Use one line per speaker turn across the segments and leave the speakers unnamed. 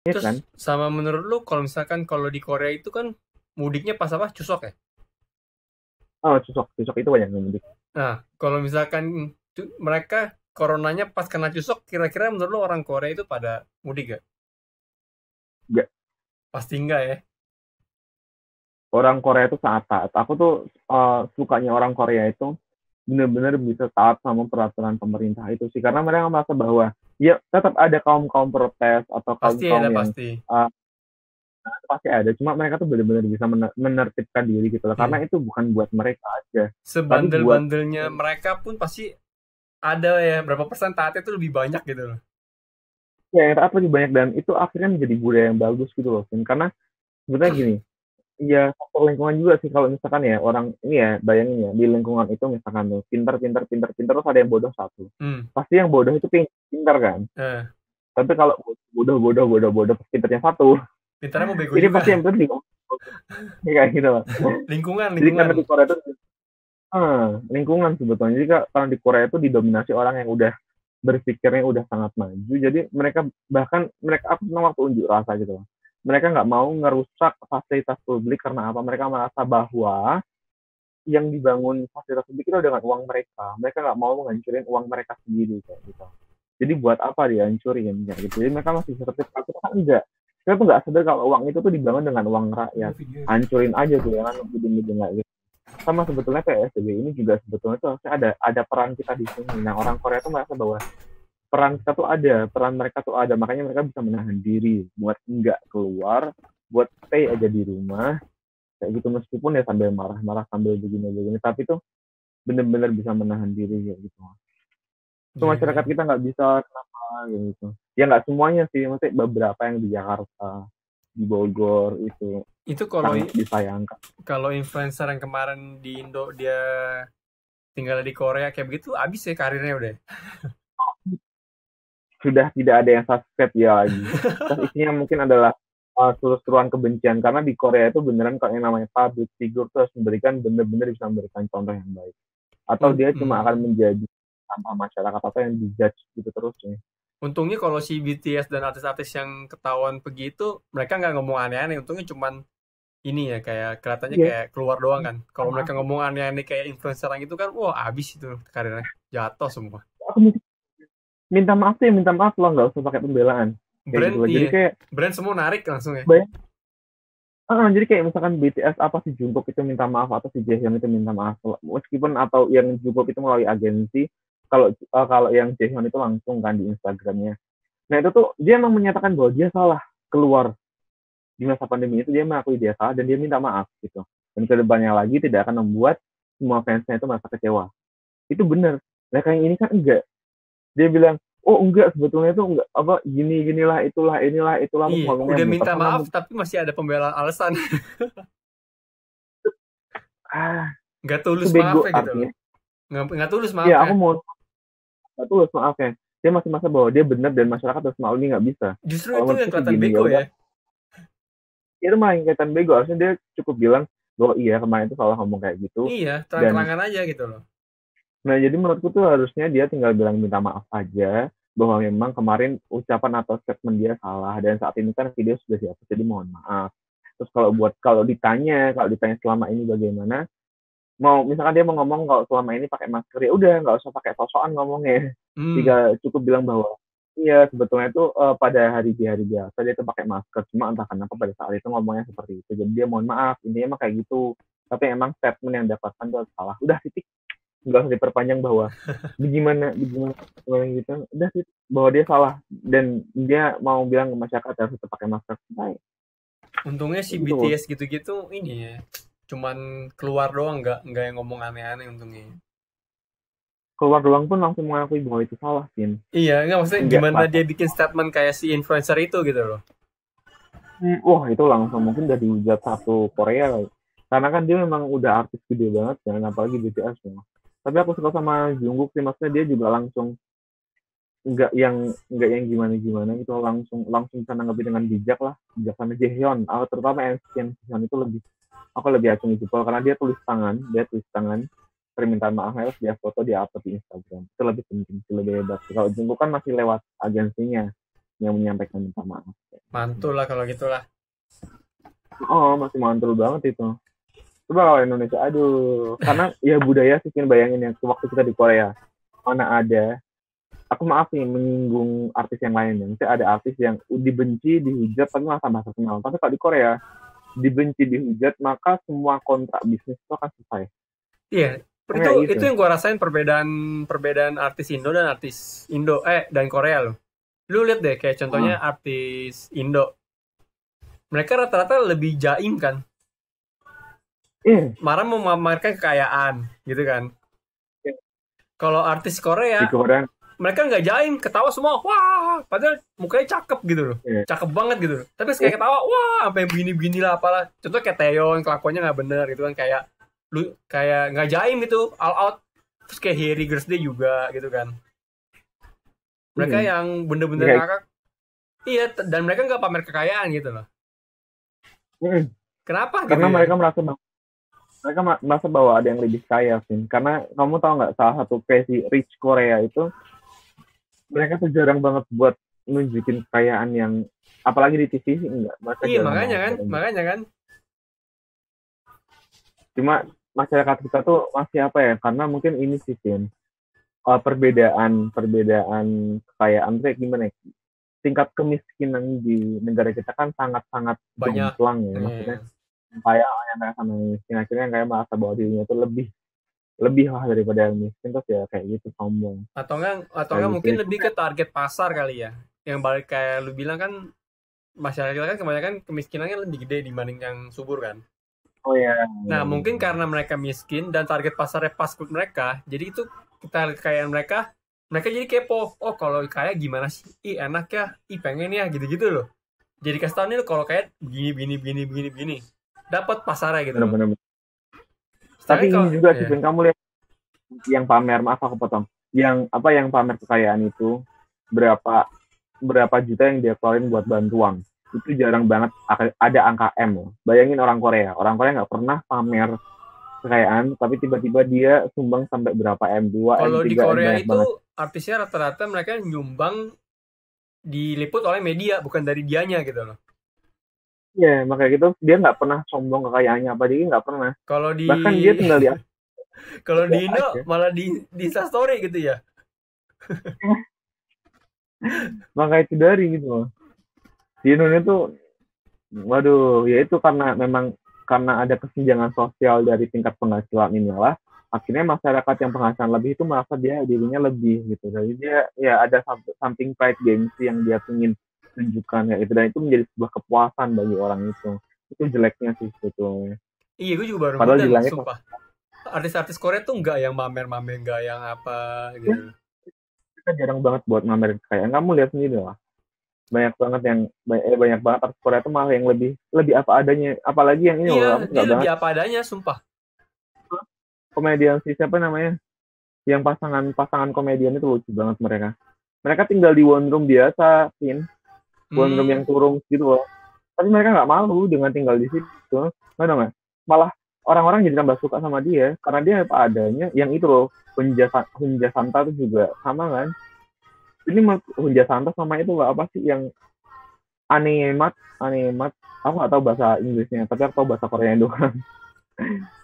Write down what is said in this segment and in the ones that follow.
ya
Terus
kan?
sama menurut lu kalau misalkan kalau di Korea itu kan mudiknya pas apa? Chuseok ya?
Oh, Cusok itu banyak yang mudik.
Nah, kalau misalkan mereka coronanya pas kena Chuseok, kira-kira menurut lu orang Korea itu pada mudik gak?
Nggak,
Pasti enggak ya?
orang Korea itu sangat taat. Aku tuh sukanya orang Korea itu benar-benar bisa taat sama peraturan pemerintah itu sih, karena mereka merasa bahwa ya tetap ada kaum kaum protes atau kaum
Pasti
kaum
ada
yang
pasti.
uh, pasti ada, cuma mereka tuh benar-benar bisa menertibkan diri gitu loh, karena
Iya.
itu bukan buat mereka aja, tapi buat
Sebandel-bandelnya mereka pun pasti ada ya berapa persen taatnya itu lebih banyak gitu loh.
ya yang taat lebih banyak, dan itu akhirnya menjadi budaya yang bagus gitu loh Vin. Karena sebenarnya gini, ya faktor lingkungan juga sih, kalau misalkan ya orang ini ya bayangin ya, di lingkungan itu misalkan tuh pintar pintar pintar pintar terus ada yang bodoh satu,
Hmm.
pasti yang bodoh itu pintar kan.
Eh,
Tapi kalau bodoh bodoh bodoh bodoh pintarnya satu,
pintarnya mau bego
ini
juga.
pasti yang pintar juga kayak gitu loh.
Lingkungan,
Jadi
lingkungan.
karena di Korea itu lingkungan sebetulnya. Jadi karena di Korea itu didominasi orang yang udah berpikirnya udah sangat maju. Jadi mereka bahkan mereka aku pernah waktu unjuk rasa gitu loh. Mereka nggak mau ngerusak fasilitas publik karena apa? Mereka merasa bahwa yang dibangun fasilitas publik itu dengan uang mereka. Mereka nggak mau menghancurin uang mereka sendiri kayak gitu. Jadi buat apa dihancurin kayak gitu. Jadi mereka masih seperti kita kan enggak. Kita tuh nggak sadar kalau uang itu tuh dibangun dengan uang rakyat. Hancurin aja tuh ya kan gedung-gedung kayak gitu. Sama sebetulnya PSBB ini juga sebetulnya tuh harusnya ada peran kita di sini. Nah, orang Korea tuh merasa bahwa peran kita tuh ada, peran mereka tuh ada, makanya mereka bisa menahan diri buat enggak keluar, buat stay aja di rumah kayak gitu, meskipun ya sambil marah-marah sambil begini-begini, tapi tuh bener-bener bisa menahan diri kayak gitu. Itu
Iya,
masyarakat
iya.
kita nggak bisa kenapa gitu. Ya nggak semuanya sih, maksudnya beberapa yang di Jakarta, di Bogor itu
Itu kalau
sangat disayangkan.
kalau influencer yang kemarin di Indo dia tinggal di Korea kayak begitu, abis ya karirnya udah.
Sudah tidak ada yang subscribe ya lagi. Terus isinya mungkin adalah seru-seruan kebencian, karena di Korea itu beneran kalau yang namanya public figure tuh harus memberikan bener-bener bisa memberikan contoh yang baik, atau dia cuma akan menjadi sampah masyarakat atau yang dijudge gitu terus nih.
Untungnya kalau si BTS dan artis-artis yang ketahuan begitu, mereka nggak ngomong aneh-aneh. Untungnya cuman ini ya kayak kelihatannya
Iya,
kayak keluar doang kan. Kalau
sama
mereka ngomong aneh-aneh kayak influencer yang itu kan, wah abis itu karirnya, jatuh semua.
aku minta maaf tuh ya minta maaf loh, nggak usah pakai pembelaan kayak gitu
Brand
loh. Jadi
iya,
kayak
brand semua narik langsung ya.
banyak jadi kayak misalkan BTS apa si Jungkook itu minta maaf atau si Jaehyun itu minta maaf, meskipun atau yang Jungkook itu melalui agensi, kalau yang Jaehyun itu langsung kan di Instagramnya. Nah itu tuh dia emang menyatakan bahwa dia salah keluar di masa pandemi itu, dia mengakui dia salah dan dia minta maaf gitu. Dan kedepannya lagi tidak akan membuat semua fansnya itu merasa kecewa. Itu benar. Nah kayak ini kan enggak. Dia bilang, oh enggak sebetulnya itu enggak apa gini ginilah inilah itulah, terus
Iya,
ngomongnya
udah
muter
minta
sana
maaf
muter.
tapi masih ada pembelaan alasan.
Ah,
Nggak
itu
tulus maaf
bego
ya gitu loh.
artinya.
Nggak tulus maaf
Ya
ya.
aku mau satu maaf ya. Dia masih masa bahwa dia benar dan masyarakat harus maklumi, nggak bisa.
Justru
Kalau
itu yang
menurutku sih
kelihatan
gini, ya
bego
udah,
ya.
itu malah yang kaitan bego. Harusnya dia cukup bilang bahwa iya kemarin itu salah ngomong kayak gitu.
Iya,
Dan
terang-terangan aja gitu loh.
nah jadi menurutku tuh harusnya dia tinggal bilang minta maaf aja bahwa memang kemarin ucapan atau statement dia salah, dan saat ini kan video sudah dihapus, jadi mohon maaf. Terus kalau ditanya selama ini bagaimana, mau misalkan dia mau ngomong kalau selama ini pakai masker, ya udah nggak usah pakai sosokan ngomongnya.
Hmm,
Jika cukup bilang bahwa iya sebetulnya itu pada hari biasa dia itu pakai masker, cuma entah kenapa pada saat itu ngomongnya seperti itu, jadi dia mohon maaf, intinya emang kayak gitu. Tapi emang statement yang dapatkan itu salah, udah titik, nggak usah diperpanjang bahwa bagaimana bagaimana bagaimana gitu, udah titik bahwa dia salah dan dia mau bilang ke masyarakat harus tetap pakai masker. Baik,
untungnya si
gitu loh.
BTS gitu-gitu ini ya. Cuman keluar doang nggak yang ngomong aneh-aneh untungnya.
Keluar doang pun langsung mengakui bahwa itu salah, Vin.
Iya, nggak maksudnya
Enggak
gimana
pas.
dia bikin statement kayak si influencer itu gitu loh.
Wah itu langsung mungkin udah dihujat satu Korea kali. Karena kan dia memang udah artis gede banget kan, apalagi BTS ya. Tapi aku suka sama Jungkook sih, maksudnya dia juga langsung nggak yang gimana gimana gitu, langsung langsung bisa nanggapi dengan bijak lah, bijak sama Jaehyun. Terutama yang Jaehyun itu aku lebih acungi jempol, karena dia tulis tangan permintaan maaf, harus dia foto, dia upload di Instagram. Itu lebih penting, itu lebih hebat. Kalau Jungkook kan masih lewat agensinya, yang menyampaikan minta maaf.
Mantul lah kalau gitulah.
Oh, masih mantul banget itu. Coba kalau Indonesia, aduh, karena ya budaya sih, bayangin ya waktu kita di Korea, mana ada, aku maaf nih menyinggung artis yang lain ya, misalnya ada artis yang dibenci, dihujat, tapi malah tambah terkenal. Tapi kalau di Korea, dibenci, dihujat, maka semua kontrak bisnis itu akan selesai.
Iya,
Kayak
itu
gitu.
yang gua rasain perbedaan artis Indo dan artis Indo dan Korea loh. Lu lihat deh kayak contohnya artis Indo. Mereka rata-rata lebih jaim kan.
Iya.
Marah mau memamerkan kekayaan gitu kan.
Iya.
Kalau artis
Di
Korea,
Korea,
mereka nggak jaim, ketawa semua, wah, padahal mukanya cakep gitu loh.
iya.
Cakep banget gitu. Tapi kayak ketawa, wah, sampai begini-begini lah apalah. Contoh kayak Taeyeon, kelakuannya nggak bener gitu kan, kayak lu kayak nggak jaim gitu, all out. Terus kayak Harry Girls Day juga gitu kan. Mereka yang bener-bener
Iya.
ngakak. Iya, dan mereka nggak pamer kekayaan gitu loh. Kenapa
Karena
gitu
mereka merasa bahwa ada yang lebih kaya, Vin. Karena kamu tahu nggak, salah satu versi Rich Korea itu, mereka tuh jarang banget buat nunjukin kekayaan yang, apalagi di TV sih enggak.
Iya, makanya kan.
Cuma masyarakat kita tuh masih apa ya, karena mungkin ini sih, Vin, perbedaan kekayaan kayak gimana ya? Tingkat kemiskinan di negara kita kan sangat-sangat
Banyak.
jomplang ya, maksudnya kayak yang sama miskin, akhirnya kayak merasa bahwa dirinya itu lebih lah daripada yang miskin, terus ya kayak gitu sombong.
Atau enggak mungkin lebih ke target pasar kali ya. Yang balik kayak lu bilang kan, masyarakat kita kan kebanyakan kemiskinannya lebih gede dibanding yang subur kan.
Oh ya.
Nah, mungkin karena mereka miskin dan target pasarnya pas ke mereka, jadi itu kita kayak mereka jadi kepo. Oh, kalau kaya gimana sih? Ih, enak ya. Ih, pengen ya gitu-gitu loh. Jadi kasih tau nih kalau kayak begini. Dapat pasarnya gitu.
Benar-benar. Tapi ini juga sih, kamu lihat yang pamer, maaf aku potong. Yang pamer kekayaan itu berapa juta yang dia keluarin buat bantuan. Itu jarang banget ada angka M loh. Bayangin orang Korea nggak pernah pamer kekayaan, tapi tiba-tiba dia sumbang sampai berapa M, 2 M, 3 M.
Kalau di Korea itu banget. Artisnya rata-rata mereka nyumbang diliput oleh media, bukan dari dianya gitu loh.
Iya, makanya gitu dia nggak pernah sombong kekayaannya, apa dia nggak pernah.
Kalau di
bahkan dia tinggal di
kalau di Indo malah di Instastory gitu ya.
Makanya itu dari gitu loh. Di Indonesia tuh, waduh, ya itu karena ada kesenjangan sosial dari tingkat penghasilan inilah, akhirnya masyarakat yang penghasilan lebih itu merasa dirinya lebih gitu. Jadi dia ya ada something pride, gengsi yang dia ingin tunjukkan ya itu, dan itu menjadi sebuah kepuasan bagi orang itu. Itu jeleknya sih sebetulnya.
Iya, gue juga baru
padahal
sumpah. Artis-artis Korea tuh nggak yang mamer-mamer, nggak yang apa gitu.
Kita jarang banget buat mamer kekayaan. Kamu lihat sendiri lah. Banyak banget artis Korea tuh malah yang lebih apa adanya, apalagi yang ini
loh, dia lebih apa adanya, sumpah.
Komedian siapa namanya, yang pasangan komedian itu lucu banget mereka tinggal di one room biasa, one room yang turun gitu loh, tapi mereka nggak malu dengan tinggal di situ, nggak, malah orang-orang jadi tambah suka sama dia karena dia apa adanya. Yang itu loh, Hunja Santa itu juga sama kan. Ini Hunja Santa sama itu apa sih yang Anemat, aku nggak tahu bahasa Inggrisnya, tapi aku tahu bahasa Korea doang.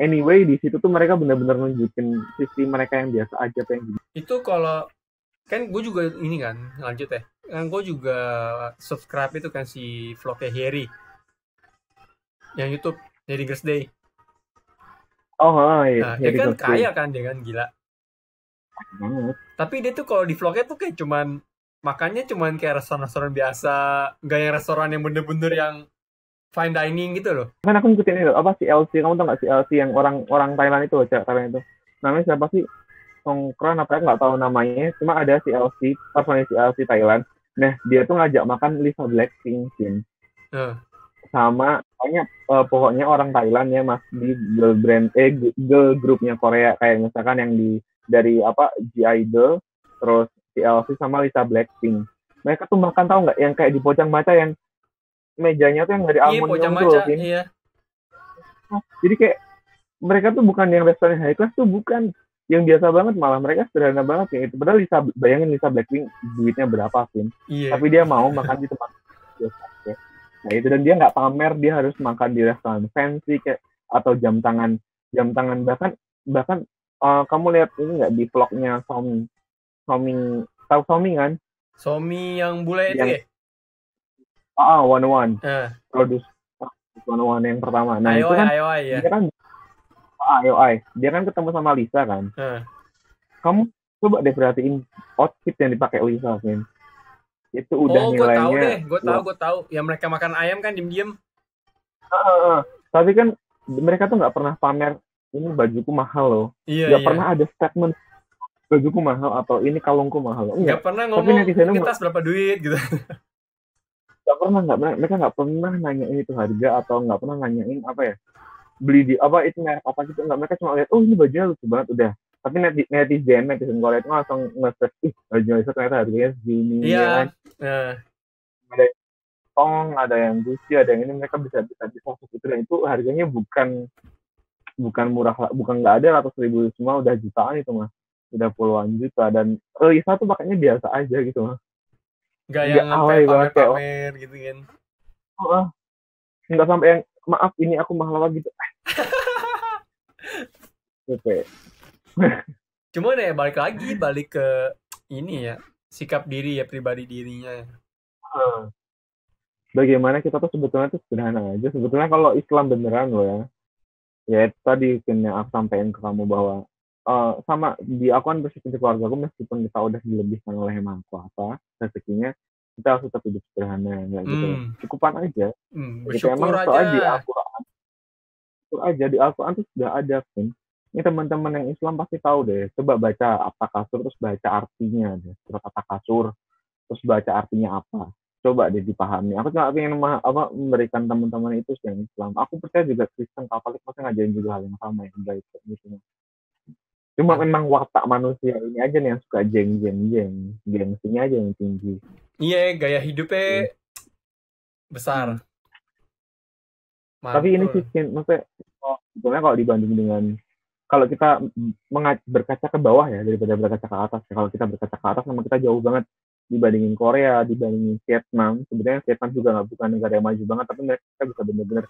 Anyway, di situ tuh mereka benar-benar nunjukin sisi mereka yang biasa aja pengen.
Itu kalau kan gue juga ini kan, lanjut ya. Kan gue juga subscribe itu kan si vlognya Harry. Yang YouTube, Harry Girls Day.
Oh, iya.
Nah, dia kan kaya kan, dia kan gila. Tapi dia tuh kalau di vlognya tuh kayak makannya cuman kayak restoran-restoran biasa, nggak yang restoran yang bener-bener yang fine dining gitu loh.
Kan aku ngikutin itu, apa si LC, kamu tau nggak si LC yang orang Thailand itu, Thailand itu. Namanya siapa sih? Songkran apa, nggak tahu namanya, cuma ada si LC, personil si LC Thailand. Nah, dia tuh ngajak makan Lisa Blackpink, sama pokoknya orang Thailand ya, mas, di girl groupnya Korea, kayak misalkan yang dari G-Idol, terus si LC sama Lisa Blackpink. Mereka tuh makan, tahu nggak, yang kayak di Pocang Maca yang mejanya tuh yang dari aluminium tuh,
iya.
Jadi kayak mereka tuh bukan yang restoran high class tuh, bukan. yang biasa banget malah mereka sederhana banget ya itu. Padahal Lisa, bayangin Lisa Blackpink duitnya berapa, Vin.
Iya.
Tapi dia mau makan di tempat biasa. Ya. Nah itu, dan dia nggak pamer, dia harus makan di restoran fancy kayak, atau jam tangan bahkan bahkan kamu lihat ini nggak di vlognya Somi. Somi, tahu Somi kan?
Somi yang bule itu
Yang
ya?
One One
Nah,
produs One One yang pertama. Nah itu
IOI,
kan
IOI ya.
dia kan IOI, dia kan ketemu sama Lisa kan.
Nah,
Kamu coba deh perhatiin outfit yang dipakai Lisa, Vin. Itu udah
gue tahu
nilainya.
deh, gue tahu. Yang mereka makan ayam kan diem-diem.
Tapi kan mereka tuh nggak pernah pamer ini bajuku mahal loh.
Iya,
Nggak
iya.
pernah ada statement bajuku mahal atau ini kalungku mahal.
Nggak pernah
Tapi
ngomong
netizennya
ini tas berapa duit gitu.
nggak pernah, mereka nggak pernah nanyain itu harga, atau nggak pernah nanyain apa ya, beli di apa itu merek apa gitu. Nggak, mereka cuma lihat, oh ini bajunya lucu banget, udah. Tapi netizen Korea itu langsung nge-search, baju itu ternyata harganya segini.
Iya.
Ya kan?
Nah,
Ada yang Tong, ada yang Gucci, ada yang ini, mereka bisa fokus itu, dan itu harganya bukan murah, bukan nggak ada ratus ribu, semua udah jutaan itu mah, udah puluhan juta. Dan Lisa tuh pakainya biasa aja gitu mah,
nggak
nggak
yang sampai
alay banget kayak
pamer-pamer gitu kan.
nggak sampai yang maaf ini aku mahal banget gitu. Oke.
Cuman ya balik ke ini ya, sikap diri ya, pribadi dirinya.
Bagaimana kita tuh sebetulnya tuh sederhana aja. Sebetulnya kalau Islam beneran loh ya, ya itu tadi yang aku sampaikan ke kamu bahwa sama di aku kan bersyukur di keluarga aku, meskipun kita udah dilebihkan oleh Yang Maha Kuasa rezekinya, kita harus tetap hidup sederhana kayak gitu. Cukupan aja. Gitu
Bersyukur
emang
aja.
soal di Al-Quran. Itu aja di Al-Quran tuh sudah ada kan. Ini teman-teman yang Islam pasti tahu deh. Coba baca apa kasur, terus baca artinya deh. Surat apa kasur, terus baca artinya apa. Coba deh dipahami. Aku cuma ingin memberikan teman-teman itu yang Islam. Aku percaya juga Kristen, Katolik pasti ngajarin juga hal yang sama, yang baik gitu. Cuma memang watak manusia ini aja nih yang suka gengsinya aja yang tinggi.
Iya, gaya hidupnya besar.
Tapi ini sih maksudnya sebetulnya kalau dibanding dengan, kalau kita berkaca ke bawah ya daripada berkaca ke atas. Kalau kita berkaca ke atas, sama kita jauh banget dibandingin Korea, dibandingin Vietnam. Sebenarnya Vietnam juga bukan negara yang maju banget, tapi mereka bisa benar-benar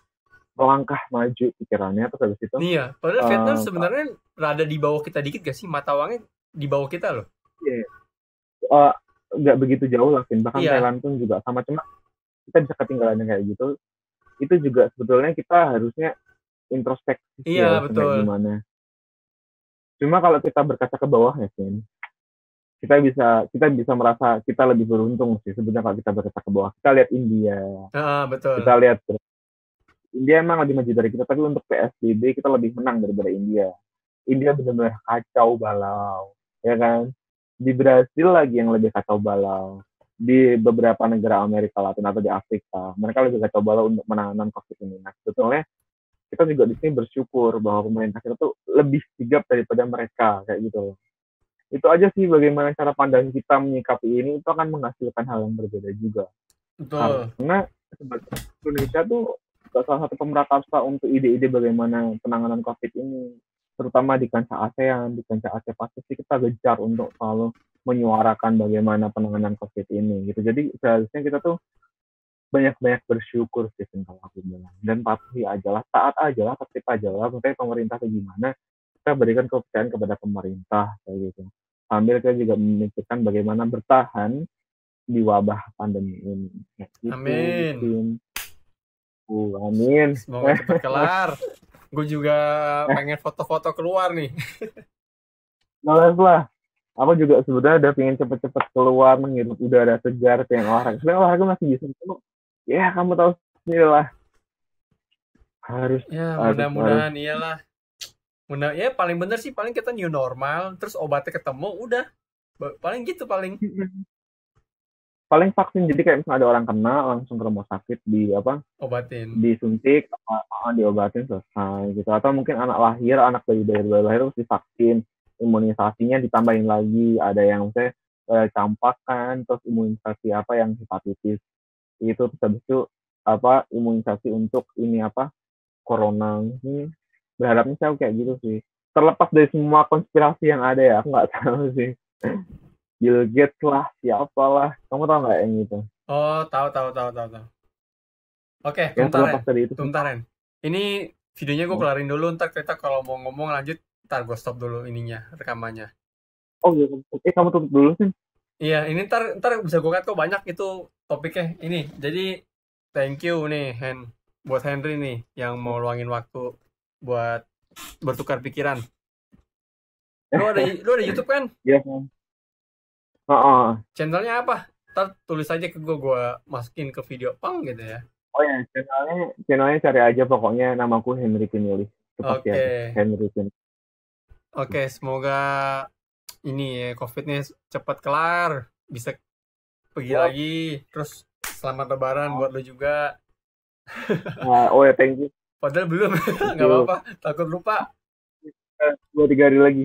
melangkah maju pikirannya. Terus habis itu
iya, padahal Vietnam sebenarnya rada di bawah kita dikit gak sih? Mata uangnya di bawah kita loh.
Iya. Nggak begitu jauh lah, bahkan Thailand pun juga sama. Cuma kita bisa ketinggalan kayak gitu. Itu juga sebetulnya kita harusnya introspeksi.
Iya, betul.
Gimana. Cuma kalau kita berkaca ke bawah ya, kita bisa merasa kita lebih beruntung sih sebenarnya kalau kita berkaca ke bawah. Kita lihat India.
Betul.
Kita lihat India emang lebih maju dari kita, tapi untuk PSBB kita lebih menang daripada India. India benar-benar kacau balau, ya kan? Di Brasil lagi yang lebih kacau balau. Di beberapa negara Amerika Latin atau di Afrika, mereka lebih kacau balau untuk menangani COVID ini. Nah, sebetulnya kita juga di sini bersyukur bahwa pemerintah kita tuh lebih sigap daripada mereka kayak gitu. Itu aja sih bagaimana cara pandang kita menyikapi ini, itu akan menghasilkan hal yang berbeda juga.
Betul.
Karena Indonesia tuh salah satu pemrakarsa untuk ide-ide bagaimana penanganan COVID ini, terutama di kancah ASEAN, di kancah Asia Pasifik, kita gencar untuk selalu menyuarakan bagaimana penanganan COVID ini gitu. Jadi seharusnya kita tuh banyak-banyak bersyukur sih kalau aku bilang, dan patuhi aja lah, taat aja lah, tertib aja lah. Maksudnya pemerintah itu gimana, kita berikan kepercayaan kepada pemerintah kayak gitu. Sambil kita juga memikirkan bagaimana bertahan di wabah pandemi ini. Gitu,
amin.
Amin.
Semoga cepat kelar. Gue juga pengen foto-foto keluar nih.
Males lah. Aku juga sebetulnya udah pengen cepet-cepet keluar, menghirup udara segar, pengen olahraga. Sebenarnya olahraga masih bisa. Ya kamu tahu sendiri lah. Harus.
Ya mudah-mudahan iyalah. Ya paling bener sih, paling kita new normal, terus obatnya ketemu, udah. Paling gitu paling.
Paling vaksin, jadi kayak misalnya ada orang kena langsung ke rumah sakit
obatin,
disuntik, diobatin, selesai gitu. Atau mungkin anak bayi baru lahir terus divaksin, imunisasinya ditambahin lagi, ada yang campak kan, terus imunisasi yang hepatitis itu, terus habis itu imunisasi untuk corona ini. Berharapnya saya kayak gitu sih. terlepas dari semua konspirasi yang ada ya, aku nggak tahu sih. Bill Gates lah, siapalah. Kamu tahu nggak yang itu?
Oh, tahu. Oke,
Yang
bentar
terlepas dari itu.
Ren. Ini videonya gue kelarin dulu, ntar kita kalau mau ngomong lanjut, ntar gue stop dulu ininya, rekamannya.
Oh iya, kamu tutup dulu sih.
Iya, ini ntar bisa gue cut kok, banyak itu topiknya. Ini, jadi thank you nih, buat Henry nih, yang mau luangin waktu buat bertukar pikiran. Lu ada YouTube kan?
Iya kan. Oh,
Channelnya apa? Ntar tulis aja ke gue masukin ke video pang gitu ya.
oh ya, channelnya cari aja pokoknya, namaku Henry Kinulis.
Oke.
Henry Kinulis.
Oke, semoga ini ya COVID-nya cepat kelar, bisa pergi lagi, terus selamat lebaran buat lo juga.
Oh ya, thank you.
Padahal belum, nggak apa-apa, takut lupa.
2-3 hari lagi.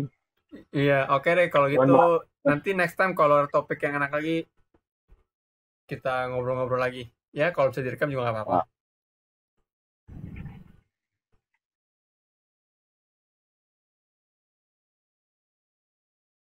Iya, oke deh kalau gitu. Nanti next time kalau ada topik yang enak lagi, kita ngobrol-ngobrol lagi. Ya, kalau bisa direkam juga nggak apa-apa.